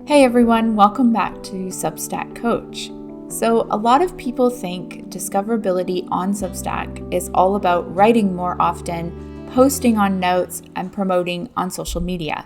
Hey everyone, welcome back to Substack Coach. So, a lot of people think discoverability on Substack is all about writing more often, posting on notes, and promoting on social media.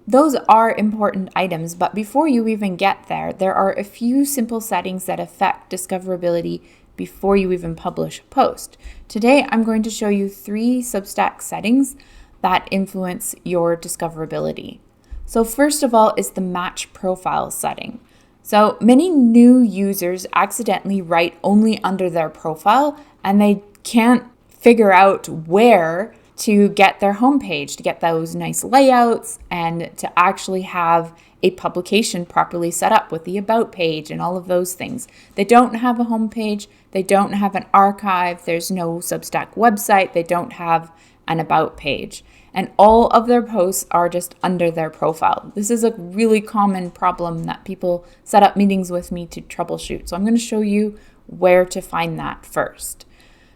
Those are important items, but before you even get there, there are a few simple settings that affect discoverability before you even publish a post. Today, I'm going to show you 3 Substack settings that influence your discoverability. So first of all is the match profile setting. So many new users accidentally write only under their profile and they can't figure out where to get their homepage, to get those nice layouts and to actually have a publication properly set up with the about page and all of those things. They don't have a homepage, they don't have an archive, there's no Substack website, they don't have an about page. And all of their posts are just under their profile. This is a really common problem that people set up meetings with me to troubleshoot. So I'm going to show you where to find that first.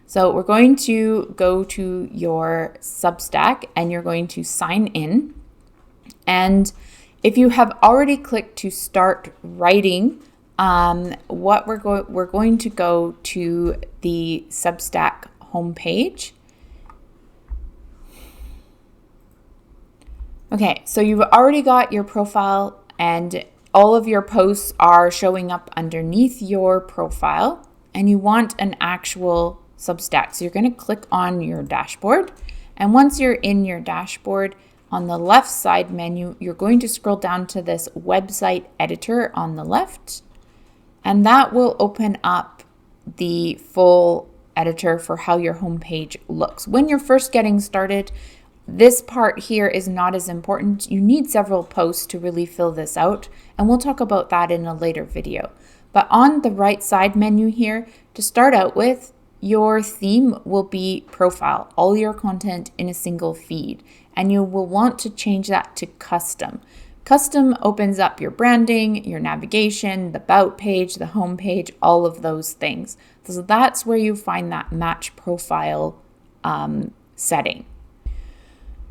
So we're going to go to your Substack and you're going to sign in. And if you have already clicked to start writing, we're going to go to the Substack homepage. Okay, so you've already got your profile and all of your posts are showing up underneath your profile and you want an actual Substack. So you're going to click on your dashboard, and once you're in your dashboard, on the left side menu, you're going to scroll down to this website editor on the left, and that will open up the full editor for how your homepage looks. When you're first getting started, this part here is not as important. You need several posts to really fill this out, and we'll talk about that in a later video. But on the right side menu here, to start out with, your theme will be profile, all your content in a single feed, and you will want to change that to custom. Custom opens up your branding, your navigation, the about page, the home page, all of those things. So that's where you find that match profile setting.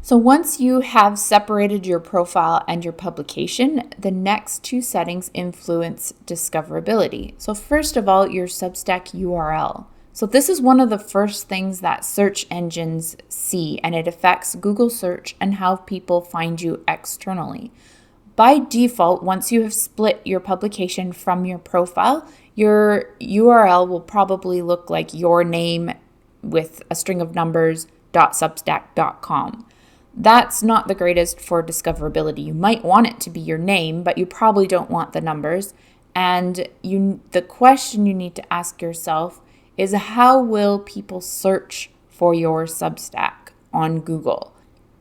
So once you have separated your profile and your publication, the next 2 settings influence discoverability. So first of all, your Substack URL. So this is one of the first things that search engines see, and it affects Google search and how people find you externally. By default, once you have split your publication from your profile, your URL will probably look like your name with a string of numbers .substack.com. That's not the greatest for discoverability. You might want it to be your name, but you probably don't want the numbers. And the question you need to ask yourself is, how will people search for your Substack on Google?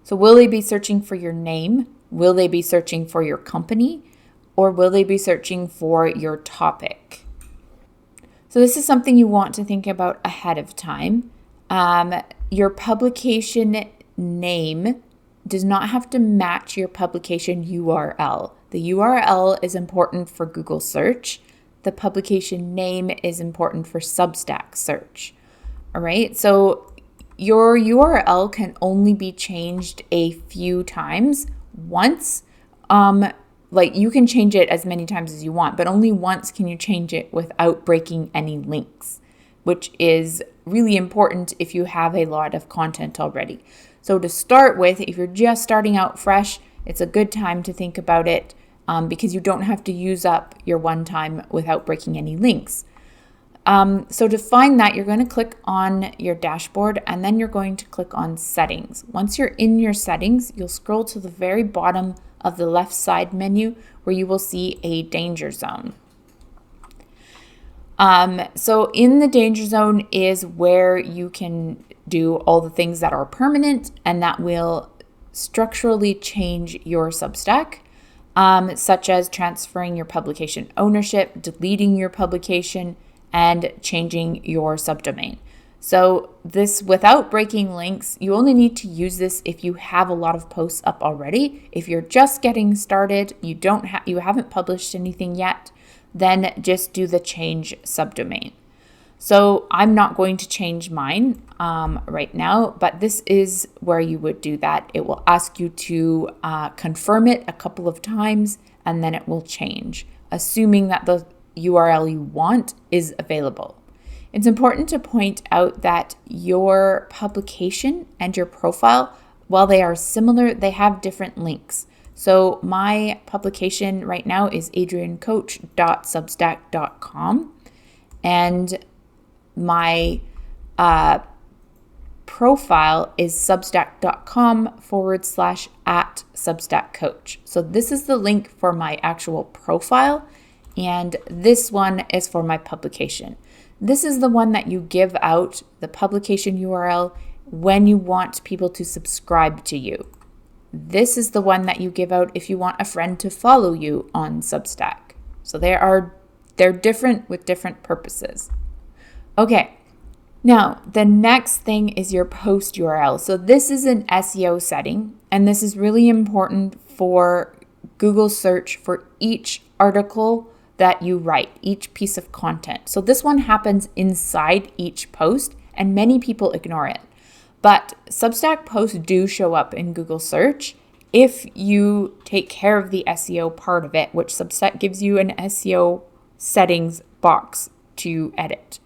So will they be searching for your name? Will they be searching for your company? Or will they be searching for your topic? So this is something you want to think about ahead of time. Your publication name does not have to match your publication URL. The URL is important for Google search. The publication name is important for Substack search. All right, so your URL can only be changed a few times. Once, you can change it as many times as you want, but only once can you change it without breaking any links, which is really important if you have a lot of content already. So to start with, if you're just starting out fresh, it's a good time to think about it because you don't have to use up your one time without breaking any links. So to find that, you're going to click on your dashboard and then you're going to click on settings. Once you're in your settings, you'll scroll to the very bottom of the left side menu where you will see a danger zone. So in the danger zone is where you can do all the things that are permanent and that will structurally change your Substack, such as transferring your publication ownership, deleting your publication, and changing your subdomain. So this, without breaking links, you only need to use this if you have a lot of posts up already. If you're just getting started, you haven't published anything yet, then just do the change subdomain. So I'm not going to change mine right now, but this is where you would do that. It will ask you to confirm it a couple of times, and then it will change, assuming that the URL you want is available. It's important to point out that your publication and your profile, while they are similar, they have different links. So my publication right now is adriancoach.substack.com, and my profile is substack.com/@substackcoach. So this is the link for my actual profile, and this one is for my publication. This is the one that you give out, the publication URL, when you want people to subscribe to you. This is the one that you give out if you want a friend to follow you on Substack. So they're different with different purposes. Okay, now the next thing is your post URL. So this is an SEO setting, and this is really important for Google search for each article that you write, each piece of content. So this one happens inside each post, and many people ignore it. But Substack posts do show up in Google search if you take care of the SEO part of it, which Substack gives you an SEO settings box to edit.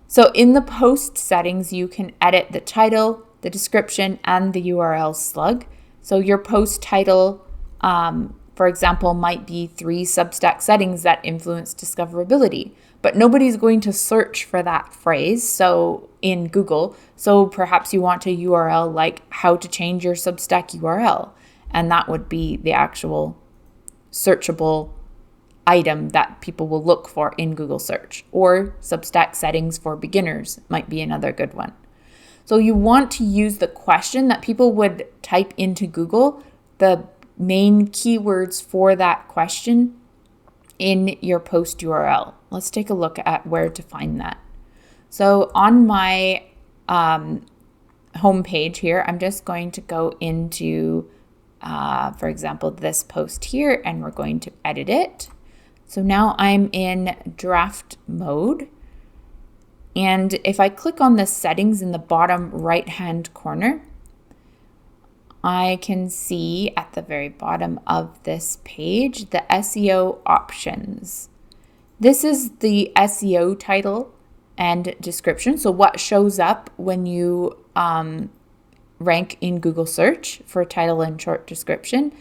So in the post settings, you can edit the title, the description, and the URL slug. So your post title, for example, might be 3 Substack settings that influence discoverability, but nobody's going to search for that phrase in Google. So perhaps you want a URL like how to change your Substack URL, and that would be the actual searchable item that people will look for in Google search. Or Substack settings for beginners might be another good one. So you want to use the question that people would type into Google, the main keywords for that question in your post URL. Let's take a look at where to find that. So on my homepage here, I'm just going to go into, for example, this post here, and we're going to edit it. So now I'm in draft mode. And if I click on the settings in the bottom right-hand corner, I can see at the very bottom of this page the SEO options. This is the SEO title and description. So what shows up when you rank in Google search for title and short description.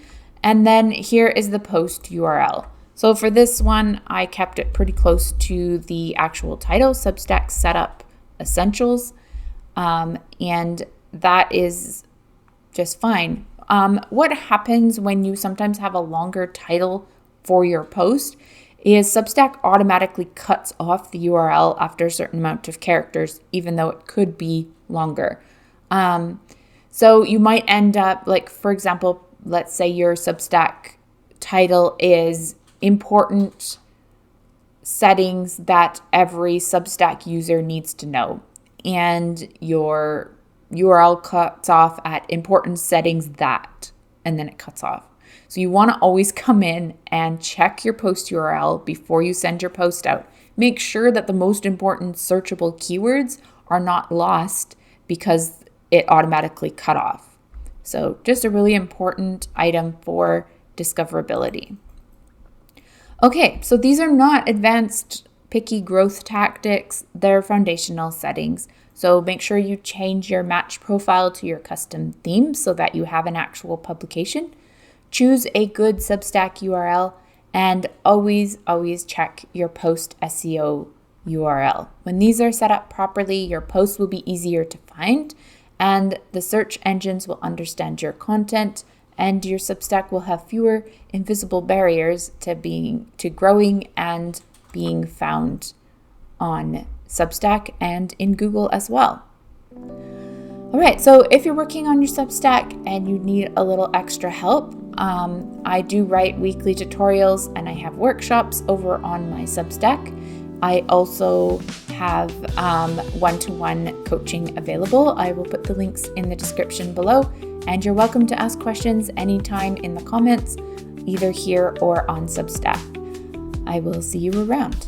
And then here is the post URL. So for this one, I kept it pretty close to the actual title, Substack Setup Essentials. And that is just fine. What happens when you sometimes have a longer title for your post is Substack automatically cuts off the URL after a certain amount of characters, even though it could be longer. So you might end up, like, for example, let's say your Substack title is important settings that every Substack user needs to know, and your URL cuts off at important settings that, and then it cuts off. So you want to always come in and check your post URL before you send your post out. Make sure that the most important searchable keywords are not lost because it automatically cut off. So just a really important item for discoverability. Okay, so these are not advanced picky growth tactics, they're foundational settings. So make sure you change your match profile to your custom theme so that you have an actual publication. Choose a good Substack URL, and always check your post SEO URL. When these are set up properly, your posts will be easier to find, and the search engines will understand your content, and your Substack will have fewer invisible barriers to growing and being found on Substack and in Google as well. All right, so if you're working on your Substack and you need a little extra help, I do write weekly tutorials and I have workshops over on my Substack. I also have one-to-one coaching available. I will put the links in the description below, and you're welcome to ask questions anytime in the comments, either here or on Substack. I will see you around.